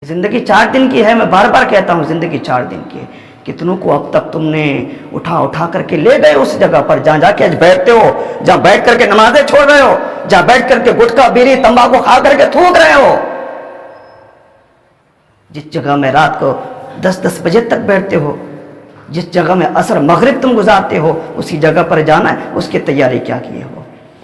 زندگی 4 دن کی ہے، میں بار بار کہتا ہوں زندگی 4 دن کی ہے۔ کتنوں کو اب تک تم نے اٹھا کر کے لے گئے اس جگہ پر جہاں جا کے آج بیٹھتے ہو، جہاں بیٹھ کر کے نمازیں چھوڑ رہے ہو، جہاں بیٹھ کر کے گٹکا بیڑی تمباکو کھا کر کے تھوک رہے ہو، جس جگہ میں رات کو 10 بجے تک بیٹھتے ہو، جس جگہ میں عصر مغرب تم گزارتے ہو، اسی جگہ پر جانا ہے، اس کی تیاری کیا کیے ہو؟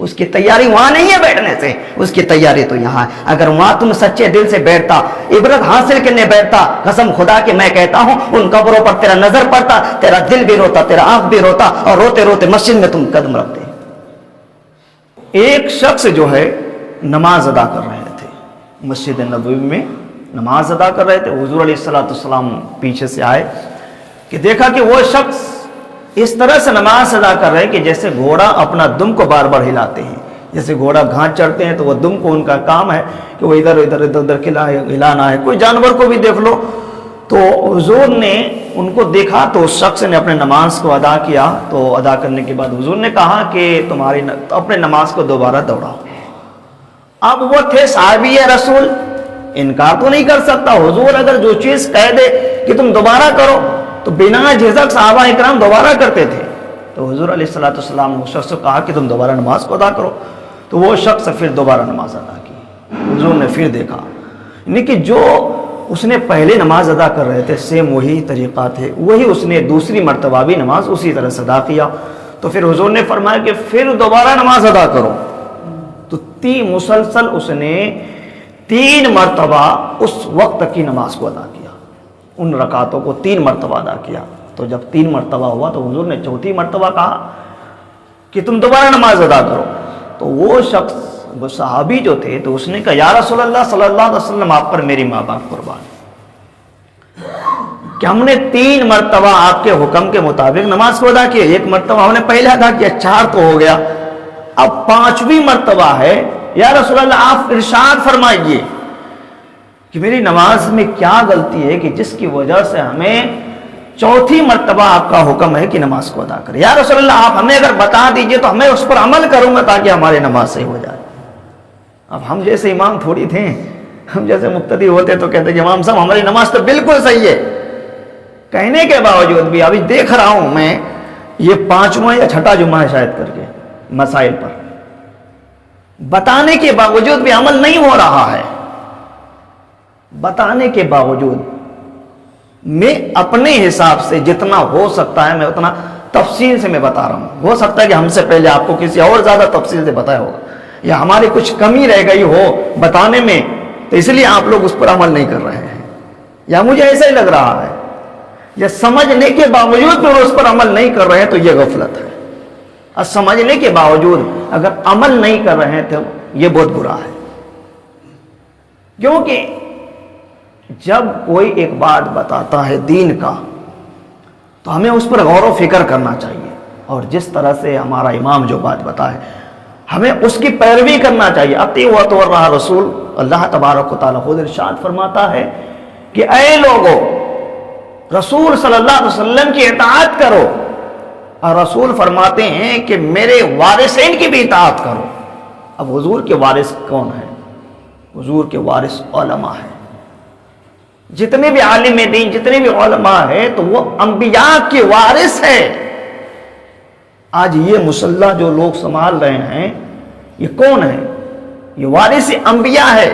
اس کی تیاری وہاں نہیں ہے بیٹھنے سے، اس کی تیاری تو یہاں ہے۔ اگر وہاں تم سچے دل سے بیٹھتا، عبرت حاصل کرنے بیٹھتا، قسم خدا کہ میں کہتا ہوں ان قبروں پر تیرا نظر پڑتا، تیرا دل بھی روتا، تیرا آنکھ بھی روتا، اور روتے روتے مسجد میں تم قدم رکھتے۔ ایک شخص جو ہے نماز ادا کر رہے تھے، مسجد نبوی میں نماز ادا کر رہے تھے، حضور علیہ السلام پیچھے سے آئے کہ دیکھا کہ وہ شخص اس طرح سے نماز ادا کر رہے کہ جیسے گھوڑا اپنا دم کو بار بار ہلاتے ہیں، جیسے گھوڑا گھاس چڑھتے ہیں تو وہ دم کو ان کا کام ہے کہ وہ ادھر ادھر ہلانا ہے۔ کوئی جانور کو بھی دیکھ لو تو حضور نے ان کو دیکھا تو اس شخص نے اپنے نماز کو ادا کیا، تو ادا کرنے کے بعد حضور نے کہا کہ تمہاری اپنے نماز کو دوبارہ دوہراؤ۔ اب وہ تھے صحابی رسول، انکار تو نہیں کر سکتا، حضور اگر جو چیز کہہ دے کہ تم دوبارہ کرو تو بنا جھجک صحابہ اکرام دوبارہ کرتے تھے۔ تو حضور علیہ السلام نے اس شخص کو کہا کہ تم دوبارہ نماز کو ادا کرو، تو وہ شخص پھر دوبارہ نماز ادا کی۔ حضور نے پھر دیکھا یعنی کہ جو اس نے پہلے نماز ادا کر رہے تھے سیم وہی طریقہ تھے، وہی اس نے دوسری مرتبہ بھی نماز اسی طرح سے ادا کیا۔ تو پھر حضور نے فرمایا کہ پھر دوبارہ نماز ادا کرو۔ تو مسلسل اس نے 3 مرتبہ اس وقت کی نماز کو ادا کیا، ان رکعتوں کو 3 مرتبہ ادا کیا۔ تو جب 3 مرتبہ ہوا تو حضور نے 4تھی مرتبہ کہا کہ تم دوبارہ نماز ادا کرو۔ تو وہ شخص، وہ صحابی جو تھے، تو اس نے کہا یا رسول اللہ صلی اللہ علیہ وسلم آپ پر میری ماں باپ قربان کہ ہم نے 3 مرتبہ آپ کے حکم کے مطابق نماز کو ادا کیا، 1 مرتبہ ہم نے پہلے ادا کیا، 4 تو ہو گیا، اب 5ویں مرتبہ ہے، یا رسول اللہ آپ ارشاد فرمائیے کہ میری نماز میں کیا غلطی ہے کہ جس کی وجہ سے ہمیں 4تھی مرتبہ آپ کا حکم ہے کہ نماز کو ادا کریں۔ یا رسول اللہ آپ ہمیں اگر بتا دیجئے تو ہمیں اس پر عمل کروں گا تاکہ ہماری نماز صحیح ہو جائے۔ اب ہم جیسے امام تھوڑی تھے، ہم جیسے مقتدی ہوتے تو کہتے کہ امام صاحب ہماری نماز تو بالکل صحیح ہے، کہنے کے باوجود بھی ابھی دیکھ رہا ہوں میں یہ 5واں یا 6ٹھا جمعہ ہے شاید کر کے مسائل پر، بتانے کے باوجود بھی عمل نہیں ہو رہا ہے۔ بتانے کے باوجود میں اپنے حساب سے جتنا ہو سکتا ہے میں اتنا تفصیل سے میں بتا رہا ہوں۔ ہو سکتا ہے کہ ہم سے پہلے آپ کو کسی اور زیادہ تفصیل سے بتایا ہوگا، یا ہماری کچھ کمی رہ گئی ہو بتانے میں تو اس لیے آپ لوگ اس پر عمل نہیں کر رہے ہیں، یا مجھے ایسا ہی لگ رہا ہے، یا سمجھنے کے باوجود بھی اس پر عمل نہیں کر رہے ہیں تو یہ غفلت ہے، اور سمجھنے کے باوجود اگر عمل نہیں کر رہے ہیں تو یہ بہت برا ہے۔ کیونکہ جب کوئی ایک بات بتاتا ہے دین کا تو ہمیں اس پر غور و فکر کرنا چاہیے، اور جس طرح سے ہمارا امام جو بات بتائے ہمیں اس کی پیروی کرنا چاہیے۔ اطیعوا وطاعۃ رسول، اللہ تبارک و تعالیٰ خود ارشاد فرماتا ہے کہ اے لوگو رسول صلی اللہ علیہ وسلم کی اطاعت کرو، اور رسول فرماتے ہیں کہ میرے وارثین کی بھی اطاعت کرو۔ اب حضور کے وارث کون ہیں؟ حضور کے وارث علماء ہیں۔ جتنے بھی عالم دین، جتنے بھی علماء ہیں تو وہ انبیاء کے وارث ہیں۔ آج یہ مسلح جو لوگ سنبھال رہے ہیں یہ کون ہے؟ یہ وارث انبیاء ہے۔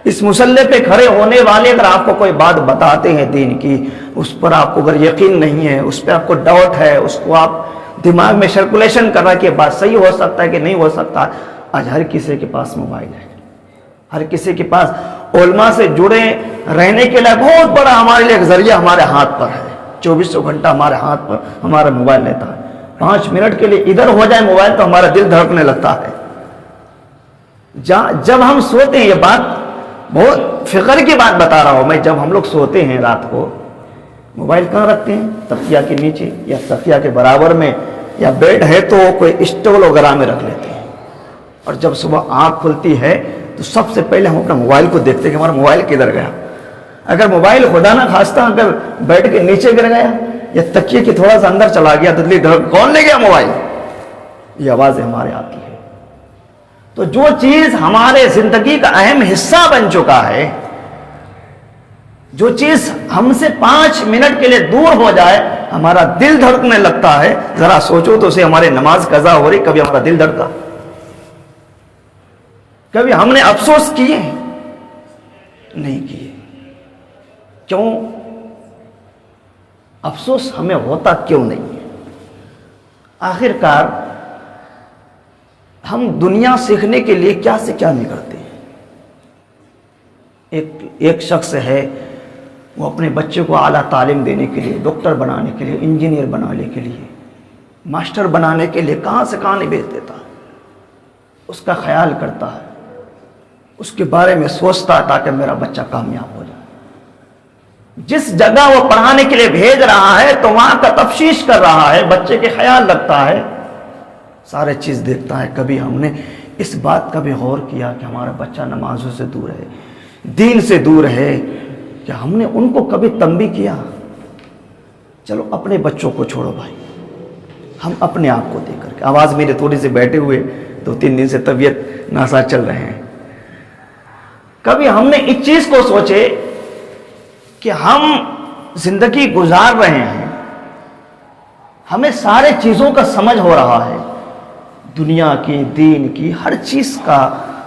اس مسلح پہ کھڑے ہونے والے اگر آپ کو کوئی بات بتاتے ہیں دین کی، اس پر آپ کو اگر یقین نہیں ہے، اس پہ آپ کو ڈاؤٹ ہے، اس کو آپ دماغ میں سرکولیشن کر رہا ہے کہ بات صحیح ہو سکتا ہے کہ نہیں ہو سکتا، آج ہر کسی کے پاس موبائل ہے، ہر کسی کے پاس علماء سے جڑے رہنے کے لیے بہت بڑا ہمارے لیے ایک ذریعہ ہمارے ہاتھ پر ہے۔ 24 گھنٹہ ہمارے ہاتھ پر ہمارا موبائل رہتا ہے، 5 منٹ کے لیے ادھر ہو جائے موبائل تو ہمارا دل دھڑکنے لگتا ہے۔ جب ہم سوتے ہیں، یہ بات بہت فکر کی بات بتا رہا ہوں میں، جب ہم لوگ سوتے ہیں رات کو موبائل کہاں رکھتے ہیں؟ تکیہ کے نیچے یا تکیہ کے برابر میں، یا بیڈ ہے تو کوئی اسٹول وغیرہ میں رکھ لیتے ہیں، اور جب صبح آنکھ کھلتی ہے تو سب سے پہلے ہم اپنا موبائل کو دیکھتے ہیں کہ ہمارا موبائل کدھر گیا۔ اگر موبائل خدا نہ خواستہ اگر بیڈ کے نیچے گر گیا یا تکیے کے تھوڑا سا اندر چلا گیا تو کون لے گیا موبائل؟ یہ آوازیں ہمارے آتی ہے۔ تو جو چیز ہمارے زندگی کا اہم حصہ بن چکا ہے جو چیز ہم سے 5 منٹ کے لیے دور ہو جائے ہمارا دل دھڑکنے لگتا ہے. ذرا سوچو تو اسے ہماری نماز قضا ہو رہی, کبھی ہمارا دل دھڑکا؟ کبھی ہم نے افسوس کیے؟ نہیں کیے. کیوں؟ افسوس ہمیں ہوتا کیوں نہیں ہے؟ آخر کار ہم دنیا سیکھنے کے لیے کیا سے کیا نہیں کرتے ہیں. ایک شخص ہے, وہ اپنے بچے کو اعلیٰ تعلیم دینے کے لیے, ڈاکٹر بنانے کے لیے, انجینئر بنانے کے لیے, ماسٹر بنانے کے لیے کہاں سے کہاں نہیں بھیج دیتا. اس کا خیال کرتا ہے, اس کے بارے میں سوچتا ہے تاکہ میرا بچہ کامیاب ہو جائے. جس جگہ وہ پڑھانے کے لیے بھیج رہا ہے تو وہاں کا تفتیش کر رہا ہے, بچے کے خیال رکھتا ہے, سارے چیز دیکھتا ہے. کبھی ہم نے اس بات کا بھی غور کیا کہ ہمارا بچہ نمازوں سے دور ہے, دین سے دور ہے, کہ ہم نے ان کو کبھی تنبیہ کیا؟ چلو اپنے بچوں کو چھوڑو بھائی, ہم اپنے آپ کو دیکھ کر کے, آواز میرے تھوڑی سی بیٹھے ہوئے 2-3 دن سے طبیعت ناساز چل رہے ہیں, کبھی ہم نے اس چیز کو سوچے کہ ہم زندگی گزار رہے ہیں, ہمیں سارے چیزوں کا سمجھ ہو رہا ہے, دنیا کی, دین کی, ہر چیز کا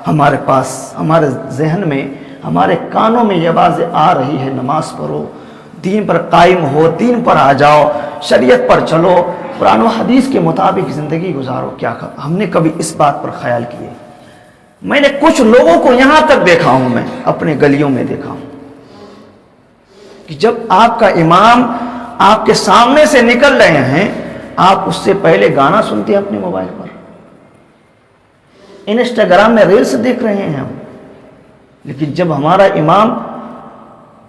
ہمارے پاس, ہمارے ذہن میں, ہمارے کانوں میں یہ آوازیں آ رہی ہے, نماز پڑھو, دین پر قائم ہو, دین پر آ جاؤ, شریعت پر چلو, قرآن و حدیث کے مطابق زندگی گزارو. کیا ہم نے کبھی اس بات پر خیال کیے؟ میں نے کچھ لوگوں کو یہاں تک دیکھا ہوں, میں اپنے گلیوں میں دیکھا ہوں کہ جب آپ کا امام آپ کے سامنے سے نکل رہے ہیں, آپ اس سے پہلے گانا سنتے ہیں اپنے موبائل پر, انسٹاگرام میں ریلز دیکھ رہے ہیں ہم. لیکن جب ہمارا امام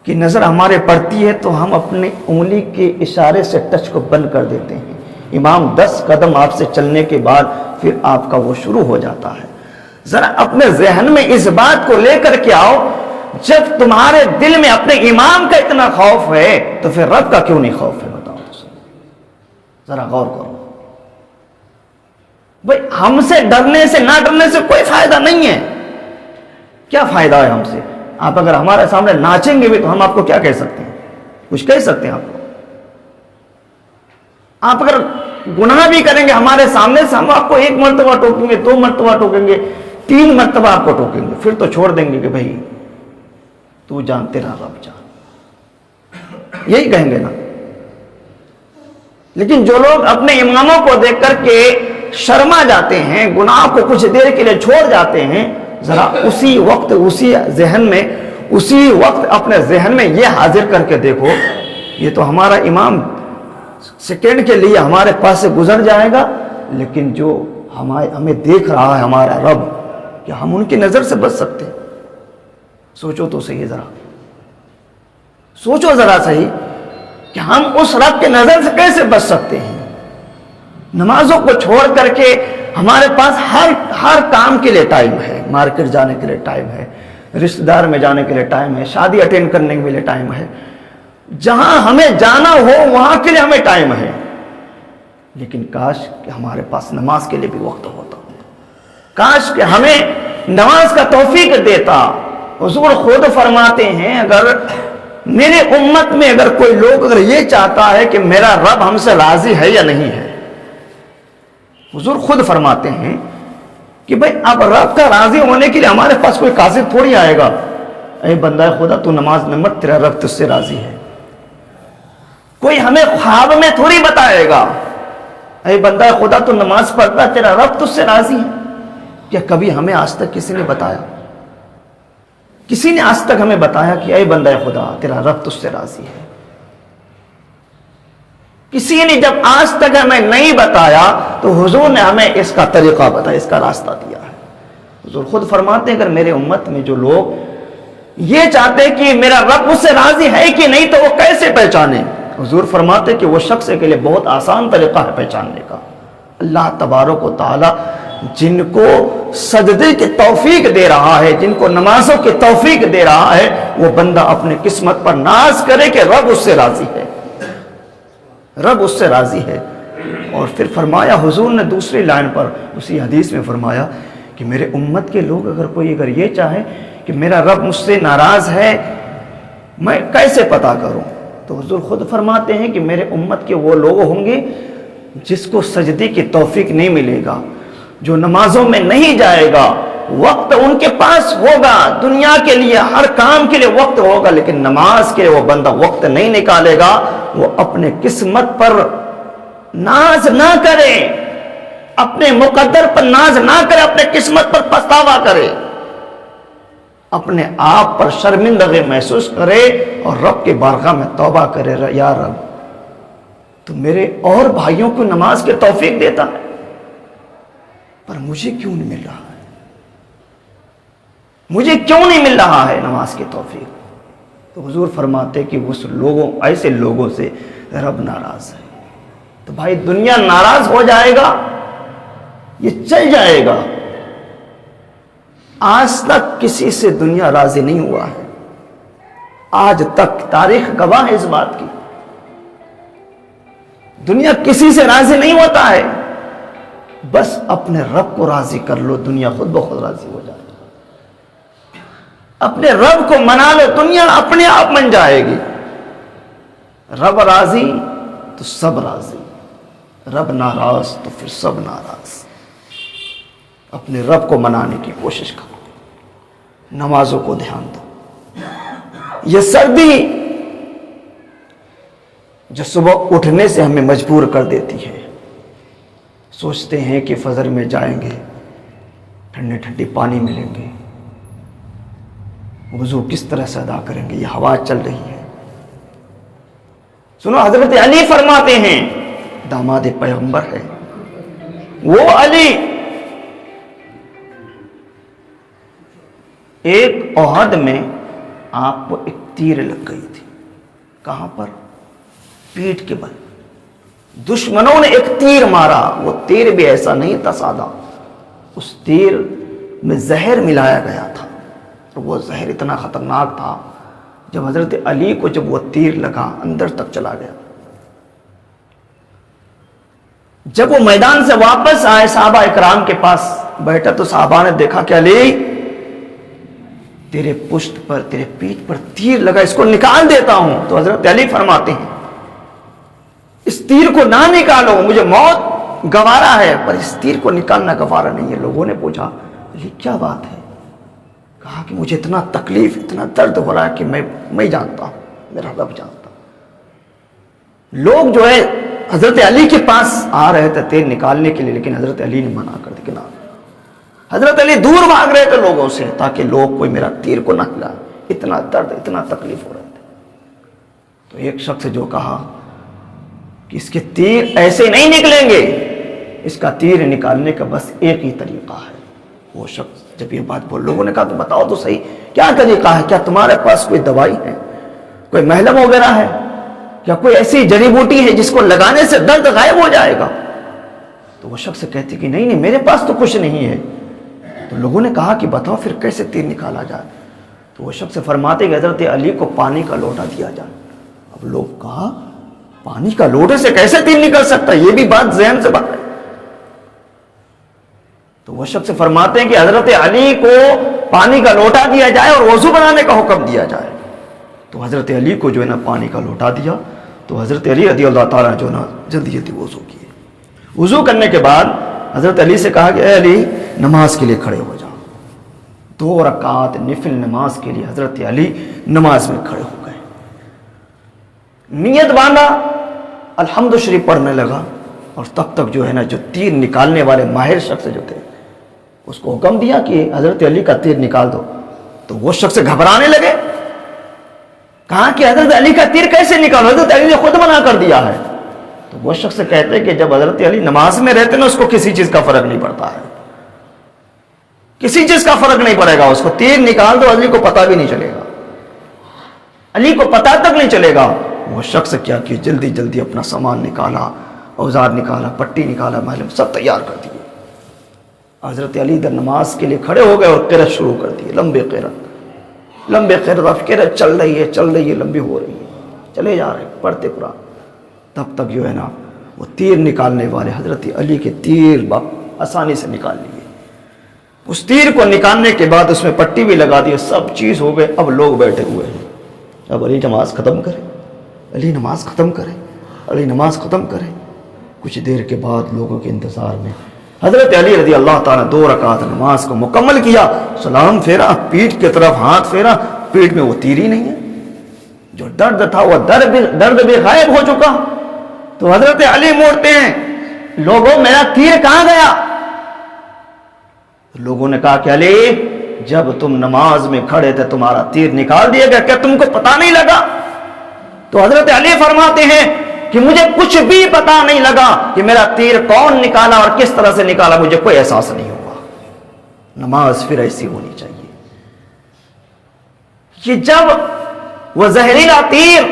کی نظر ہمارے پڑتی ہے تو ہم اپنی انگلی کے اشارے سے ٹچ کو بند کر دیتے ہیں. امام 10 قدم آپ سے چلنے کے بعد پھر آپ کا وہ شروع ہو جاتا ہے. ذرا اپنے ذہن میں اس بات کو لے کر کے آؤ, جب تمہارے دل میں اپنے امام کا اتنا خوف ہے تو پھر رب کا کیوں نہیں خوف ہے؟ بتاؤ تو, ذرا غور کرو. بھائی ہم سے ڈرنے سے, نہ ڈرنے سے کوئی فائدہ نہیں ہے. کیا فائدہ ہے ہم سے؟ آپ اگر ہمارے سامنے ناچیں گے بھی تو ہم آپ کو کیا کہہ سکتے ہیں؟ کچھ کہہ سکتے ہیں آپ کو؟ آپ اگر گناہ بھی کریں گے ہمارے سامنے سے, ہم آپ کو 1 مرتبہ ٹوکیں گے, 2 مرتبہ ٹوکیں گے, 3 مرتبہ آپ کو ٹوکیں گے, پھر تو چھوڑ دیں گے کہ بھائی تو جان, تیرا رب جان, یہی کہیں گے نا. لیکن جو لوگ اپنے اماموں کو دیکھ کر کے شرما جاتے ہیں, گناہ کو کچھ دیر کے لیے چھوڑ جاتے ہیں, ذرا اسی وقت, اسی ذہن میں, اسی وقت اپنے ذہن میں یہ حاضر کر کے دیکھو, یہ تو ہمارا امام سیکنڈ کے لیے ہمارے پاس سے گزر جائے گا, لیکن جو ہمیں دیکھ رہا ہے ہمارا رب, کیا ہم ان کی نظر سے بچ سکتے ہیں؟ سوچو تو صحیح, ذرا سوچو ذرا صحیح کہ ہم اس رب کے نظر سے کیسے بچ سکتے ہیں؟ نمازوں کو چھوڑ کر کے ہمارے پاس ہر کام کے لیے ٹائم ہے, مارکیٹ جانے کے لیے ٹائم ہے, رشتہ دار میں جانے کے لیے ٹائم ہے, شادی اٹینڈ کرنے کے لیے ٹائم ہے, جہاں ہمیں جانا ہو وہاں کے لیے ہمیں ٹائم ہے. لیکن کاش کہ ہمارے پاس نماز کے لیے بھی وقت ہوتا, کاش کہ ہمیں نماز کا توفیق دیتا. حضور خود فرماتے ہیں, اگر میرے امت میں اگر کوئی لوگ اگر یہ چاہتا ہے کہ میرا رب ہم سے راضی ہے یا نہیں ہے, حضور خود فرماتے ہیں کہ بھئی اب رب کا راضی ہونے کے لیے ہمارے پاس کوئی قاصد تھوڑی آئے گا, اے بندہ خدا تو نماز میں مت, تیرا رب تجھ سے راضی ہے. کوئی ہمیں خواب میں تھوڑی بتائے گا, اے بندہ خدا تو نماز پڑھتا, تیرا رب تجھ سے راضی ہے. کیا کبھی ہمیں آج تک کسی نے بتایا؟ کسی نے آج تک ہمیں بتایا کہ اے بندہ خدا تیرا رب تجھ سے راضی ہے؟ کسی نے جب آج تک ہمیں نہیں بتایا تو حضور نے ہمیں اس کا طریقہ بتایا, اس کا راستہ دیا ہے. حضور خود فرماتے ہیں اگر میرے امت میں جو لوگ یہ چاہتے کہ میرا رب مجھ سے راضی ہے کہ نہیں تو وہ کیسے پہچانے؟ حضور فرماتے کہ وہ شخص کے لیے بہت آسان طریقہ ہے پہچاننے کا. اللہ تبارک و تعالی جن کو سجدے کی توفیق دے رہا ہے, جن کو نمازوں کی توفیق دے رہا ہے, وہ بندہ اپنے قسمت پر ناز کرے کہ رب اس سے راضی ہے, رب اس سے راضی ہے. اور پھر فرمایا حضور نے دوسری لائن پر اسی حدیث میں فرمایا کہ میرے امت کے لوگ اگر کوئی اگر یہ چاہے کہ میرا رب مجھ سے ناراض ہے میں کیسے پتہ کروں؟ تو حضور خود فرماتے ہیں کہ میرے امت کے وہ لوگ ہوں گے جس کو سجدے کی توفیق نہیں ملے گا، جو نمازوں میں نہیں جائے گا، وقت ان کے پاس ہوگا دنیا کے لیے، ہر کام کے لیے وقت ہوگا، لیکن نماز کے لیے وہ بندہ وقت نہیں نکالے گا، وہ اپنے قسمت پر ناز نہ کرے، اپنے مقدر پر ناز نہ کرے، اپنے قسمت پر پچھتاوا کرے، اپنے آپ پر شرمندگی محسوس کرے اور رب کے بارگاہ میں توبہ کرے، یا رب تو میرے اور بھائیوں کو نماز کے توفیق دیتا ہے پر مجھے کیوں نہیں مل رہا ہے، مجھے کیوں نہیں مل رہا ہے نماز کی توفیق؟ تو حضور فرماتے کہ اس لوگوں، ایسے لوگوں سے رب ناراض ہے۔ تو بھائی دنیا ناراض ہو جائے گا، یہ چل جائے گا، آج تک کسی سے دنیا راضی نہیں ہوا ہے، آج تک تاریخ گواہ ہے اس بات کی، دنیا کسی سے راضی نہیں ہوتا ہے، بس اپنے رب کو راضی کر لو، دنیا خود بخود راضی ہو جائے گی، اپنے رب کو منا لو، دنیا اپنے آپ من جائے گی، رب راضی تو سب راضی، رب ناراض تو پھر سب ناراض۔ اپنے رب کو منانے کی کوشش کرو، نمازوں کو دھیان دو۔ یہ سردی جو صبح اٹھنے سے ہمیں مجبور کر دیتی ہے، سوچتے ہیں کہ فجر میں جائیں گے، ٹھنڈے ٹھنڈے پانی ملیں گے، وضو کس طرح سے ادا کریں گے، یہ ہوا چل رہی ہے۔ سنو، حضرت علی فرماتے ہیں، داماد پیغمبر ہے وہ علی، ایک احد میں آپ کو ایک تیر لگ گئی تھی، کہاں پر؟ پیٹھ کے بل، دشمنوں نے ایک تیر مارا، وہ تیر بھی ایسا نہیں تھا سادہ، اس تیر میں زہر ملایا گیا تھا، اور وہ زہر اتنا خطرناک تھا، جب حضرت علی کو جب وہ تیر لگا اندر تک چلا گیا۔ جب وہ میدان سے واپس آئے، صحابہ اکرام کے پاس بیٹھا تو صحابہ نے دیکھا کہ علی تیرے پشت پر، تیرے پیٹھ پر تیر لگا، اس کو نکال دیتا ہوں۔ تو حضرت علی فرماتے ہیں اس تیر کو نہ نکالو، مجھے موت گوارا ہے، پر اس تیر کو نکالنا گوارا نہیں ہے۔ لوگوں نے پوچھا علی کیا بات ہے؟ کہا کہ مجھے اتنا تکلیف، اتنا درد ہو رہا ہے کہ میں جانتا ہوں، میرا رب جانتا۔ لوگ جو ہے حضرت علی کے پاس آ رہے تھے تیر نکالنے کے لیے، لیکن حضرت علی نے منع کر دیا کہ نہ۔ حضرت علی دور بھاگ رہے تھے لوگوں سے تاکہ لوگ کوئی میرا تیر کو نہ ہلا، اتنا درد، اتنا تکلیف ہو رہے تھے۔ تو ایک شخص جو کہا کہ اس کے تیر ایسے نہیں نکلیں گے، اس کا تیر نکالنے کا بس ایک ہی طریقہ ہے۔ وہ شخص جب یہ بات بول، لوگوں نے کہا تو بتاؤ تو صحیح کیا طریقہ ہے، کیا تمہارے پاس کوئی دوائی ہے، کوئی محلم وغیرہ ہے، یا کوئی ایسی جڑی بوٹی ہے جس کو لگانے سے درد غائب ہو جائے گا؟ تو وہ شخص کہتے کہ نہیں میرے پاس تو کچھ نہیں ہے۔ تو لوگوں نے کہا کہ بتاؤ پھر کیسے تیر نکالا جائے؟ تو وہ شخص فرماتے کہ حضرت علی کو پانی کا لوٹا دیا جائے۔ اب لوگ کہا پانی کا لوٹے سے کیسے تیر نکل سکتا ہے، یہ بھی بات ذہن سے باہر ہے۔ تو وہ شخص فرماتے ہیں کہ حضرت علی کو پانی کا لوٹا دیا جائے اور وضو بنانے کا حکم دیا جائے۔ تو حضرت علی کو جو ہے نا پانی کا لوٹا دیا، تو حضرت علی رضی اللہ تعالیٰ جو نا جلدی جلدی وضو کیے۔ وضو کرنے کے بعد حضرت علی سے کہا کہ اے علی نماز کے لیے کھڑے ہو جاؤ۔ 2 رکعت نفل نماز کے لیے حضرت علی نماز میں کھڑے ہو گئے، نیت باندھا، الحمد شریف پڑھنے لگا، اور تب تک جو ہے نا جو تیر نکالنے والے ماہر شخص جو تھے اس کو حکم دیا کہ حضرت علی کا تیر نکال دو۔ تو وہ شخص گھبرانے لگے، کہا کہ حضرت علی کا تیر کیسے نکالو، حضرت علی نے خود منع کر دیا ہے۔ تو وہ شخص کہتے کہ جب حضرت علی نماز میں رہتے نا اس کو کسی چیز کا فرق نہیں پڑتا ہے، کسی چیز کا فرق نہیں پڑے گا، اس کو تیر نکال دو علی کو پتہ بھی نہیں چلے گا، علی کو پتہ تک نہیں چلے گا۔ وہ شخص کیا کہ جلدی جلدی اپنا سامان نکالا، اوزار نکالا، پٹی نکالا، محلم سب تیار کر دیے۔ حضرت علی ادھر نماز کے لیے کھڑے ہو گئے اور قرأت شروع کر دی، لمبے قرأت، اب قرأت چل رہی ہے، لمبی ہو رہی ہے، چلے جا رہے ہیں پڑھتے قرآن۔ تب تک جو ہے نا وہ تیر نکالنے والے حضرت علی کے تیر آسانی سے نکال لیے۔ اس تیر کو نکالنے کے بعد اس میں پٹی بھی لگا دی، سب چیز ہو گئے۔ اب لوگ بیٹھے ہوئے ہیں، اب علی نماز ختم کرے، علی نماز ختم کرے، علی نماز ختم کرے۔ کچھ دیر کے بعد لوگوں کے انتظار میں حضرت علی رضی اللہ تعالیٰ 2 رکعت نماز کو مکمل کیا، سلام پھیرا، پیٹھ کی طرف ہاتھ پھیرا، پیٹھ میں وہ تیر ہی نہیں ہے، جو درد تھا وہ درد بھی غائب ہو چکا۔ تو حضرت علی موڑتے ہیں، لوگوں میرا تیر کہاں گیا؟ لوگوں نے کہا کہ علی جب تم نماز میں کھڑے تھے تمہارا تیر نکال دیا گیا، کیا تم کو پتا نہیں لگا؟ تو حضرت علی فرماتے ہیں کہ مجھے کچھ بھی پتا نہیں لگا کہ میرا تیر کون نکالا اور کس طرح سے نکالا، مجھے کوئی احساس نہیں ہوا۔ نماز پھر ایسی ہونی چاہیے کہ جب وہ زہریلا تیر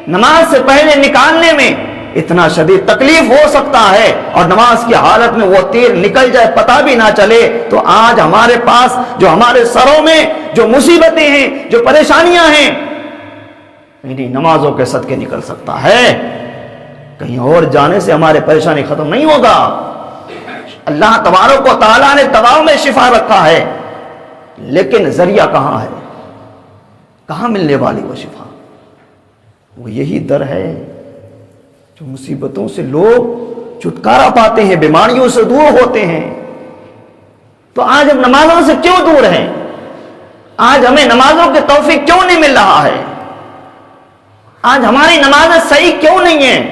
نماز سے پہلے نکالنے میں اتنا شدید تکلیف ہو سکتا ہے اور نماز کی حالت میں وہ تیر نکل جائے پتہ بھی نہ چلے، تو آج ہمارے پاس جو ہمارے سروں میں جو مصیبتیں ہیں، جو پریشانیاں ہیں، انہی نمازوں کے صدقے نکل سکتا ہے۔ کہیں اور جانے سے ہمارے پریشانی ختم نہیں ہوگا۔ اللہ تبارک و تعالیٰ نے دواؤں میں شفا رکھا ہے، لیکن ذریعہ کہاں ہے؟ کہاں ملنے والی وہ شفا؟ وہ یہی در ہے جو مصیبتوں سے لوگ چھٹکارا پاتے ہیں، بیماریوں سے دور ہوتے ہیں۔ تو آج ہم نمازوں سے کیوں دور ہیں؟ آج ہمیں نمازوں کے توفیق کیوں نہیں مل رہا ہے؟ آج ہماری نمازیں صحیح کیوں نہیں ہیں؟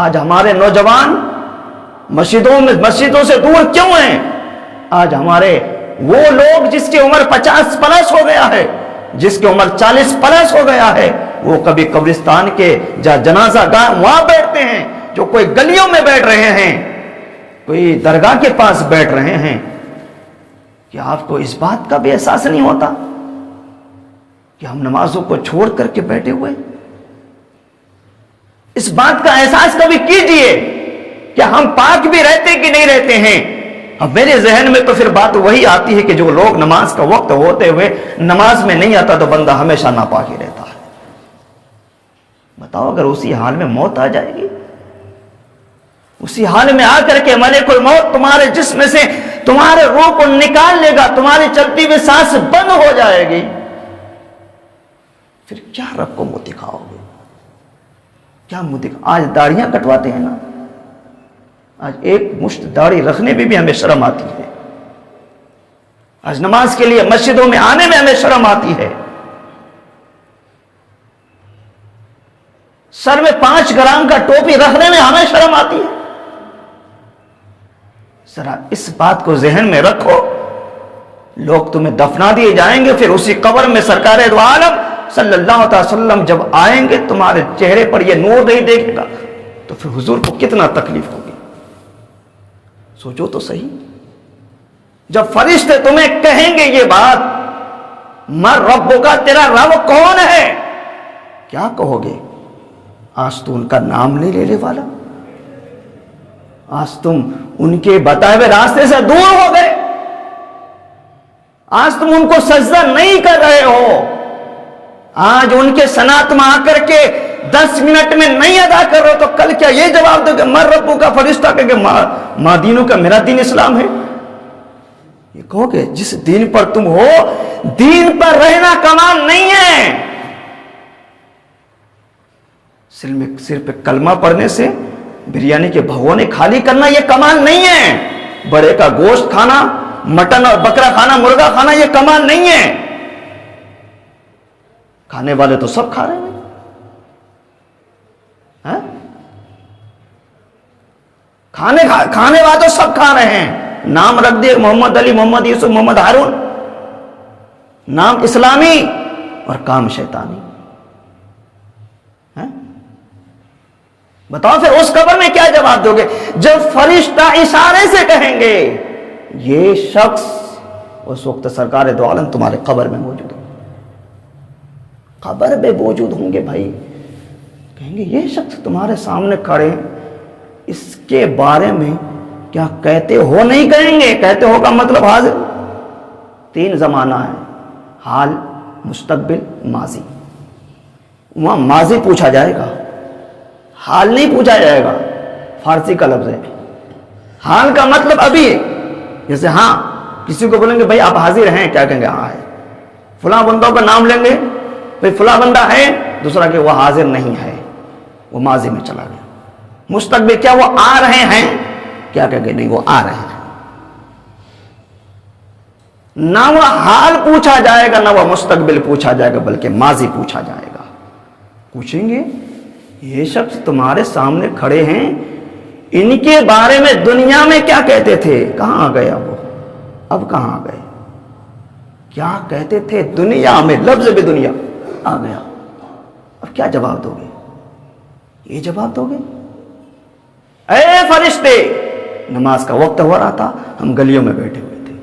آج ہمارے نوجوان مسجدوں سے دور کیوں ہیں؟ آج ہمارے وہ لوگ جس کی عمر 50 پلس ہو گیا ہے، جس کی عمر 40 پلس ہو گیا ہے، وہ کبھی قبرستان کے جنازہ گاہ وہاں بیٹھتے ہیں، جو کوئی گلیوں میں بیٹھ رہے ہیں، کوئی درگاہ کے پاس بیٹھ رہے ہیں۔ کیا آپ کو اس بات کا بھی احساس نہیں ہوتا کہ ہم نمازوں کو چھوڑ کر کے بیٹھے ہوئے؟ اس بات کا احساس کبھی کیجئے کہ ہم پاک بھی رہتے کہ نہیں رہتے ہیں۔ اب میرے ذہن میں تو پھر بات وہی آتی ہے کہ جو لوگ نماز کا وقت ہوتے ہوئے نماز میں نہیں آتا تو بندہ ہمیشہ ناپاک ہی رہتا ہے۔ بتاؤ اگر اسی حال میں موت آ جائے گی، اسی حال میں آ کر کے ملک الموت تمہارے جسم سے تمہارے روح کو نکال لے گا، تمہاری چلتی ہوئی سانس بند ہو جائے گی، پھر کیا رب کو منہ دکھاؤ گے؟ کیا منہ دکھاؤ؟ آج داڑیاں کٹواتے ہیں نا، آج ایک مشت داڑھی رکھنے میں بھی ہمیں شرم آتی ہے، آج نماز کے لیے مسجدوں میں آنے میں ہمیں شرم آتی ہے، سر میں 5 گرام کا ٹوپی رکھنے میں ہمیں شرم آتی ہے۔ ذرا اس بات کو ذہن میں رکھو، لوگ تمہیں دفنا دیے جائیں گے، پھر اسی قبر میں سرکار دو عالم صلی اللہ علیہ وسلم جب آئیں گے، تمہارے چہرے پر یہ نور نہیں دیکھے گا، تو پھر حضور کو کتنا تکلیف ہوگی؟ سوچو تو صحیح۔ جب فرشتے تمہیں کہیں گے یہ بات، مر ربوں کا، تیرا رب کون ہے، کیا کہو گے؟ آج تو ان کا نام نہیں لینے والا، آج تم ان کے بتائے ہوئے راستے سے دور ہو گئے، آج تم ان کو سجدہ نہیں کر رہے ہو، آج ان کے صنعت میں آ کر کے 10 منٹ میں نہیں ادا کر رہے ہو، تو کل کیا یہ جواب دو کہ مر ربوں کا فرشتہ کہ ماں دینوں کا، میرا دین اسلام ہے؟ یہ کہو کہ جس دین پر تم ہو، دین پر رہنا کمال نہیں ہے۔ صرف کلمہ پڑھنے سے بریانی کے بھگونے خالی کرنا یہ کمال نہیں ہے، بڑے کا گوشت کھانا، مٹن اور بکرا کھانا، مرغا کھانا یہ کمال نہیں ہے۔ کھانے والے تو سب کھا رہے ہیں، ہاں؟ کھانے والے تو سب کھا رہے ہیں، نام رکھ دیے محمد علی، محمد یوسف، محمد ہارون، نام اسلامی اور کام شیطانی۔ بتاؤ پھر اس قبر میں کیا جواب دو گے جب فرشتہ اشارے سے کہیں گے یہ شخص؟ اس وقت سرکار دو عالم تمہارے قبر میں موجود ہوں، قبر میں موجود ہوں گے بھائی، کہیں گے یہ شخص تمہارے سامنے کھڑے، اس کے بارے میں کیا کہتے ہو؟ نہیں کہیں گے، کہتے ہو کا مطلب حاضر۔ 3 زمانہ ہے، حال، مستقبل، ماضی۔ وہاں ماضی پوچھا جائے گا، حال نہیں پوچھا جائے گا، فارسی کا لفظ ہے۔ حال کا مطلب ابھی ہے، جیسے ہاں کسی کو بولیں گے بھائی آپ حاضر ہیں، کیا کہیں گے؟ ہاں ہے۔ فلاں بندوں کا نام لیں گے، بھئی فلاں بندہ ہے، دوسرا کہ وہ حاضر نہیں ہے، وہ ماضی میں چلا گیا. مستقبل کیا وہ آ رہے ہیں؟ کیا کہ نہیں وہ آ رہے ہیں. نہ وہ حال پوچھا جائے گا، نہ وہ مستقبل پوچھا جائے گا، بلکہ ماضی پوچھا جائے گا. پوچھیں گے یہ شخص تمہارے سامنے کھڑے ہیں، ان کے بارے میں دنیا میں کیا کہتے تھے؟ کہاں گئے اب کہاں گئے؟ کیا کہتے تھے دنیا میں؟ لفظ بھی دنیا آ گیا. اب کیا جواب دو گے؟ یہ جواب دو گے؟ اے فرشتے، نماز کا وقت ہو رہا تھا، ہم گلیوں میں بیٹھے ہوئے تھے.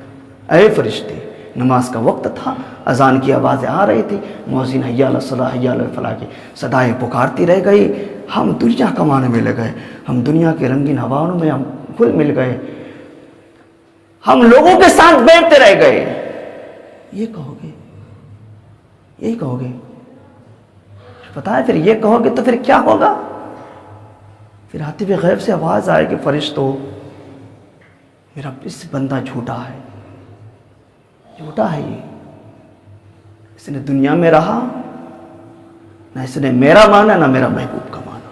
اے فرشتے، نماز کا وقت تھا، اذان کی آوازیں آ رہی تھی، مؤذن حی علی الصلاۃ حی علی الفلاح کی صدائیں پکارتی رہ گئی. ہم دنیا کمانے میں لگ گئے، ہم دنیا کے رنگین ہواؤں میں ہم گھل مل گئے، ہم لوگوں کے ساتھ بیٹھتے رہ گئے. یہ کہو گے؟ یہی کہو گے؟ پتا ہے پھر یہ کہو گے تو پھر کیا ہوگا؟ پھر حاتم غیب سے آواز آئے کہ فرشتوں، میرا اس بندہ جھوٹا ہے، جھوٹا ہے، یہ اس نے دنیا میں رہا، نہ اس نے میرا مانا نہ میرا محبوب کا مانا.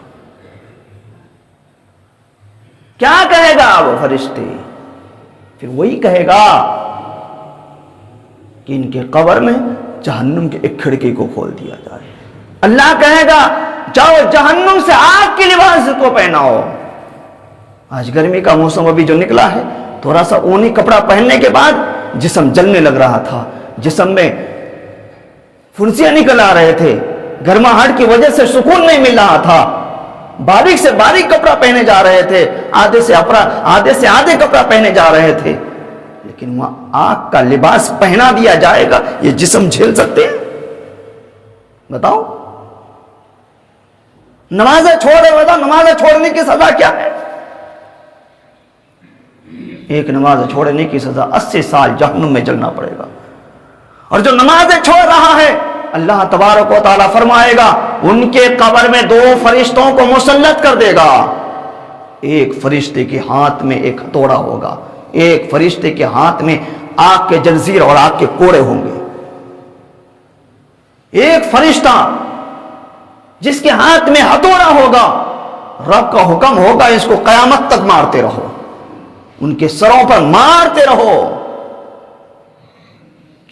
کیا کہے گا وہ فرشتے؟ پھر وہی کہے گا کہ ان کے قبر میں جہنم کے ایک کھڑکی کو کھول دیا جائے. اللہ کہے گا جاؤ جہنم سے آگ کے لباس کو پہناؤ. آج گرمی کا موسم ابھی جو نکلا ہے، تھوڑا سا اونی کپڑا پہننے کے بعد جسم جلنے لگ رہا تھا، جسم میں پھنسیاں نکل آ رہے تھے، گرماہٹ کی وجہ سے سکون نہیں مل رہا تھا، باریک سے باریک کپڑا پہنے جا رہے تھے، آدھے سے آدھے کپڑا پہنے جا رہے تھے. لیکن وہاں آگ کا لباس پہنا دیا جائے گا، یہ جسم جھیل سکتے ہیں؟ بتاؤ. نمازیں چھوڑے، بتاؤ نمازیں چھوڑنے کی سزا کیا ہے؟ ایک نماز چھوڑنے کی سزا 80 سال جہنم میں جلنا پڑے گا. اور جو نمازیں چھوڑ رہا ہے، اللہ تبارک و تعالیٰ فرمائے گا ان کے قبر میں 2 فرشتوں کو مسلط کر دے گا. ایک فرشتے کے ہاتھ میں ایک ہتھوڑا ہوگا، ایک فرشتے کے ہاتھ میں آگ کے جنزیر اور آگ کے کوڑے ہوں گے. ایک فرشتہ جس کے ہاتھ میں ہتھوڑا ہوگا، رب کا حکم ہوگا اس کو قیامت تک مارتے رہو، ان کے سروں پر مارتے رہو.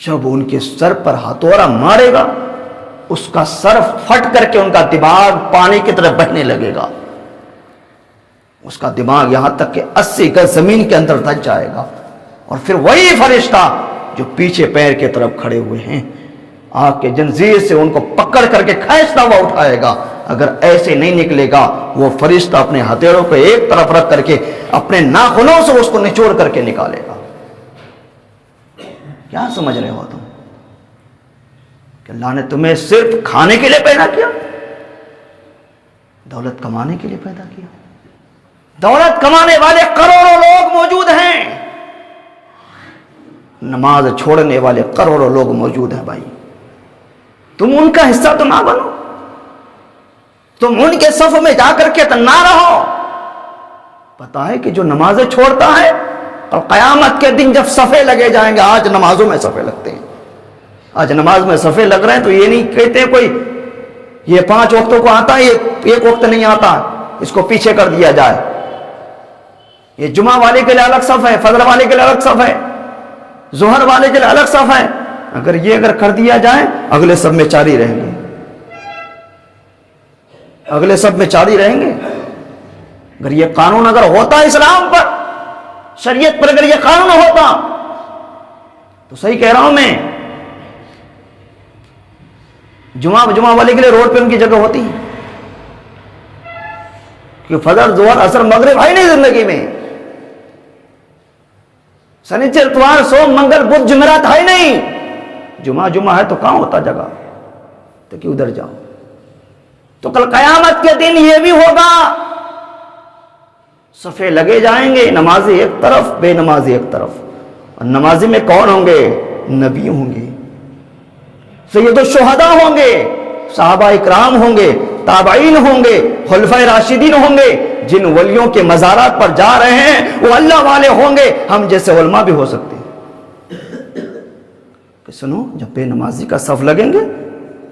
جب ان کے سر پر ہتھوڑا مارے گا، اس کا سر پھٹ کر کے ان کا دماغ پانی کی طرف بہنے لگے گا. اس کا دماغ یہاں تک کہ 80 گز زمین کے اندر دھس جائے گا. اور پھر وہی فرشتہ جو پیچھے پیر کے طرف کھڑے ہوئے ہیں، آگ کے جنزیر سے ان کو پکڑ کر کے کھینچتا ہوا اٹھائے گا. اگر ایسے نہیں نکلے گا، وہ فرشتہ اپنے ہتھیڑوں کو ایک طرف رکھ کر کے اپنے ناخنوں سے اس کو نچوڑ کر کے نکالے گا. کیا سمجھ رہے ہو تم کہ اللہ نے تمہیں صرف کھانے کے لیے پیدا کیا؟ دولت کمانے کے لیے پیدا کیا. دولت کمانے والے کروڑوں لوگ موجود ہیں، نماز چھوڑنے والے کروڑوں لوگ موجود ہیں. بھائی تم ان کا حصہ تو نہ بنو، تم ان کے صف میں جا کر کے تو نہ رہو. پتا ہے کہ جو نمازیں چھوڑتا ہے، اور قیامت کے دن جب صفے لگے جائیں گے، آج نمازوں میں صفے لگتے ہیں، آج نماز میں صفے لگ رہے ہیں تو یہ نہیں کہتے کوئی یہ 5 وقتوں کو آتا ہے، یہ 1 وقت نہیں آتا، اس کو پیچھے کر دیا جائے. یہ جمعہ والے کے لیے الگ صف ہے، فجر والے کے لیے الگ صف ہے، ظہر والے کے لیے الگ صف ہے. اگر کر دیا جائے، اگلے سب میں 4 ہی رہیں گے، اگلے سب میں 4 ہی رہیں گے. اگر یہ قانون اگر ہوتا اسلام پر، شریعت پر اگر یہ قانون ہوتا تو صحیح کہہ رہا ہوں میں، جمعہ والے کے لیے روڈ پہ ان کی جگہ ہوتی ہے، کہ فجر ظہر عصر مغرب ہے نہیں زندگی میں، سنیچر اتوار سوم منگل بدھ جمعرات ہے نہیں. جمعہ ہے تو کہاں ہوتا جگہ، تو کہ ادھر جاؤ. تو کل قیامت کے دن یہ بھی ہوگا، صفے لگے جائیں گے، نمازی ایک طرف، بے نمازی ایک طرف. اور نمازی میں کون ہوں گے؟ نبی ہوں گے، سید الشہداء ہوں گے، صحابہ اکرام ہوں گے، تابعین ہوں گے، خلفائے راشدین ہوں گے. جن ولیوں کے مزارات پر جا رہے ہیں وہ اللہ والے ہوں گے، ہم جیسے علماء بھی ہو سکتے ہیں. کہ سنو، جب بے نمازی کا صف لگیں گے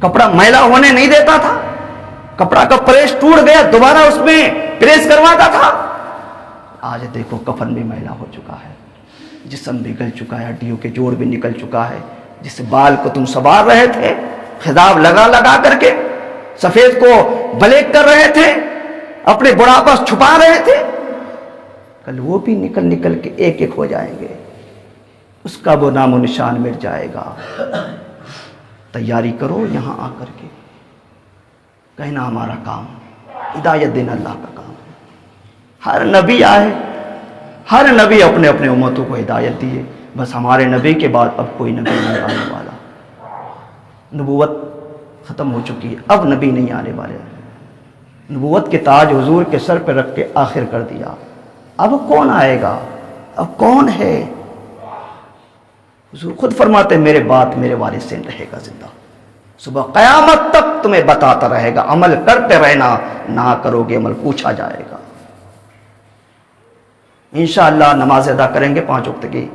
کپڑا میلا ہونے نہیں دیتا تھا، کپڑا کا پریس ٹوٹ گیا دوبارہ اس میں پریس کرواتا تھا۔ آج دیکھو کفن بھی میلا ہو چکا ہے، جسم بھی گل چکا ہے، ہڈیوں کے جوڑ بھی نکل چکا ہے، جس بال کو تم سنوار رہے تھے خضاب لگا لگا کر کے، سفید کو بلیک کر رہے تھے، اپنے بڑھاپا چھپا رہے تھے، کل وہ بھی نکل نکل کے ایک ایک ہو جائیں گے، اس کا وہ نام و نشان مٹ جائے گا۔ تیاری کرو یہاں آ کر کے، کہنا ہمارا کام، ہدایت دینا اللہ کا کام ہے۔ ہر نبی آئے، ہر نبی اپنے اپنے امتوں کو ہدایت دیے، بس ہمارے نبی کے بعد اب کوئی نبی نہیں آنے والا، نبوت ختم ہو چکی ہے، اب نبی نہیں آنے والے، نبوت کے تاج حضور کے سر پہ رکھ کے آخر کر دیا، اب کون آئے گا، اب کون ہے؟ حضور خود فرماتے میرے بات میرے وارث سے رہے گا زندہ، صبح قیامت تک تمہیں بتاتا رہے گا، عمل کرتے رہنا، نہ کرو گے عمل پوچھا جائے گا۔ انشاءاللہ نماز ادا کریں گے 5 وقت کی،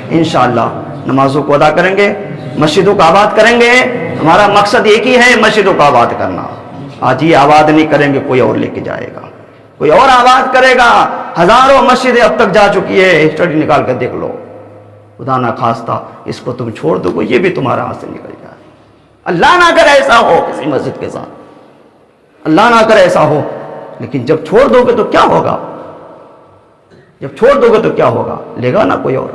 انشاءاللہ نمازوں کو ادا کریں گے، مسجدوں کو آباد کریں گے، ہمارا مقصد ایک ہی ہے مسجدوں کو آباد کرنا۔ آج یہ آباد نہیں کریں گے کوئی اور لے کے جائے گا، کوئی اور آباد کرے گا۔ ہزاروں مسجدیں اب تک جا چکی ہے، ہسٹری نکال کر دیکھ لو، خدا نہ خواستہ اس کو تم چھوڑ دو گے، یہ بھی تمہارا ہاتھ سے نکل جائے، اللہ نہ کرے ایسا ہو کسی مسجد کے ساتھ، اللہ نہ کرے ایسا ہو، لیکن جب چھوڑ دو گے تو کیا ہوگا، جب چھوڑ دو گے تو کیا ہوگا، لے گا نا کوئی اور۔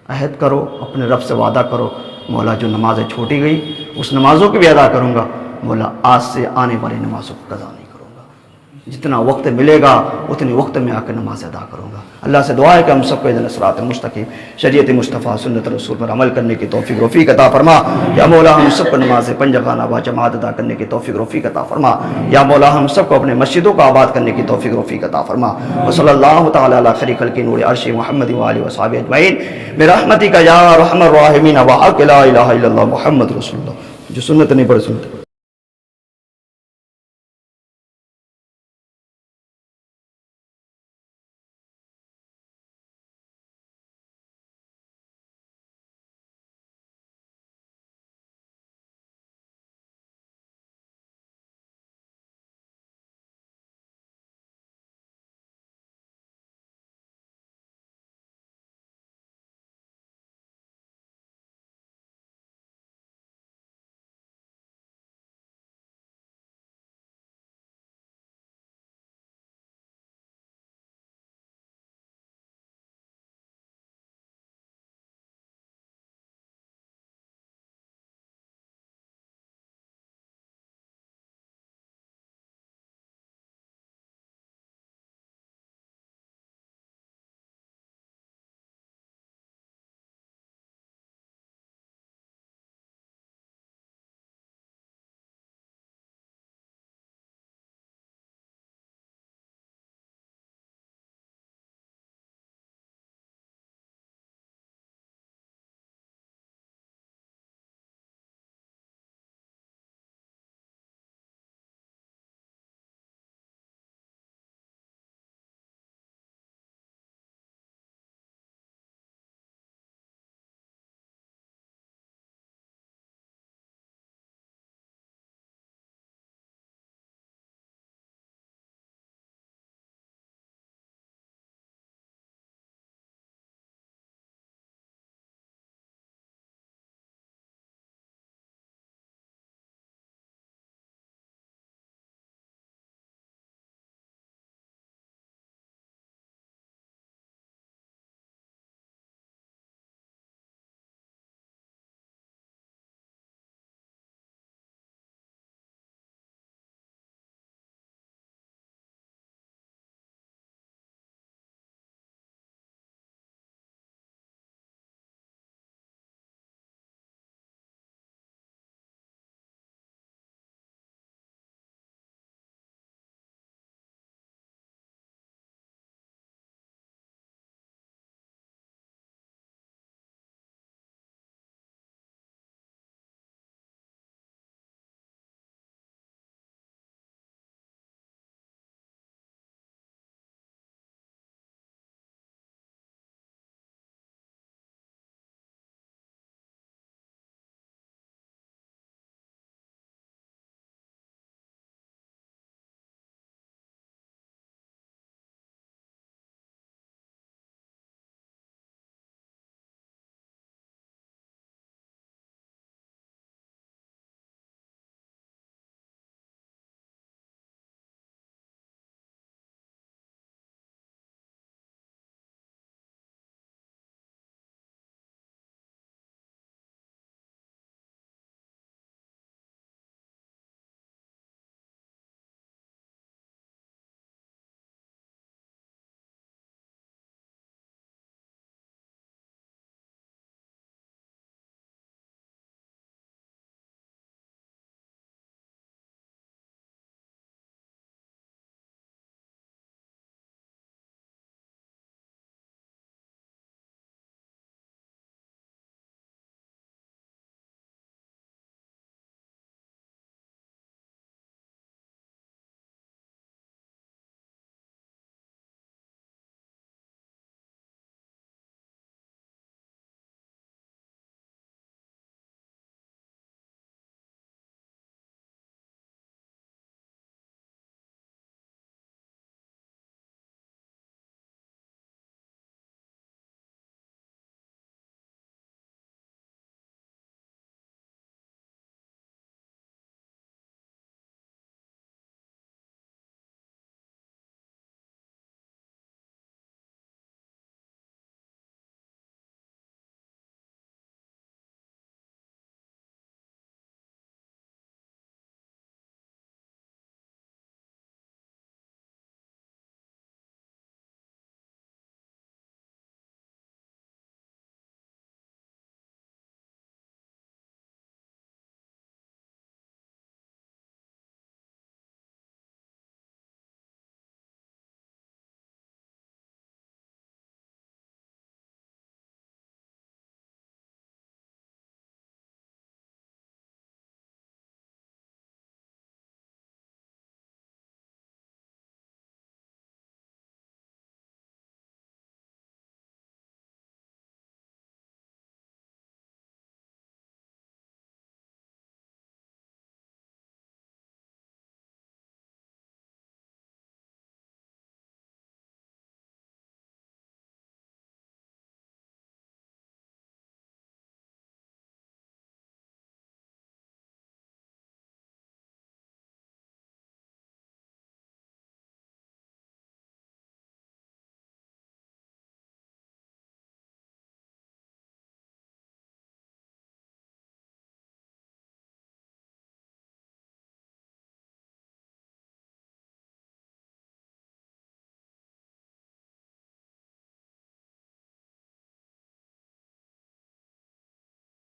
عہد کرو، اپنے رب سے وعدہ کرو، مولا جو نمازیں چھوٹی گئی اس نمازوں کی بھی ادا کروں گا، مولا آج سے آنے والی نمازوں کو قضا نہیں کروں گا، جتنا وقت ملے گا اتنے وقت میں آ کر نماز ادا کروں گا۔ اللہ سے دعا ہے کہ ہم سب کو اہدنا الصراط المستقیم، شریعت مصطفیٰ سنت رسول پر عمل کرنے کی توفیق رفیق عطا فرما۔ یا مولا ہم سب کو نماز پنجگانہ با جماعت ادا کرنے کی توفیق رفیق عطا فرما۔ یا مولا ہم سب کو اپنے مسجدوں کو آباد کرنے کی توفیق رفیق عطا فرما۔ وصلی اللہ تعالی علی خیر خلق نور عرش محمد و آلہ و صحبہ اجمعین برحمتک یا ارحم الراحمین وحق لا الہ الا اللہ محمد رسول اللہ۔ جو سنت نہیں پڑھ سنت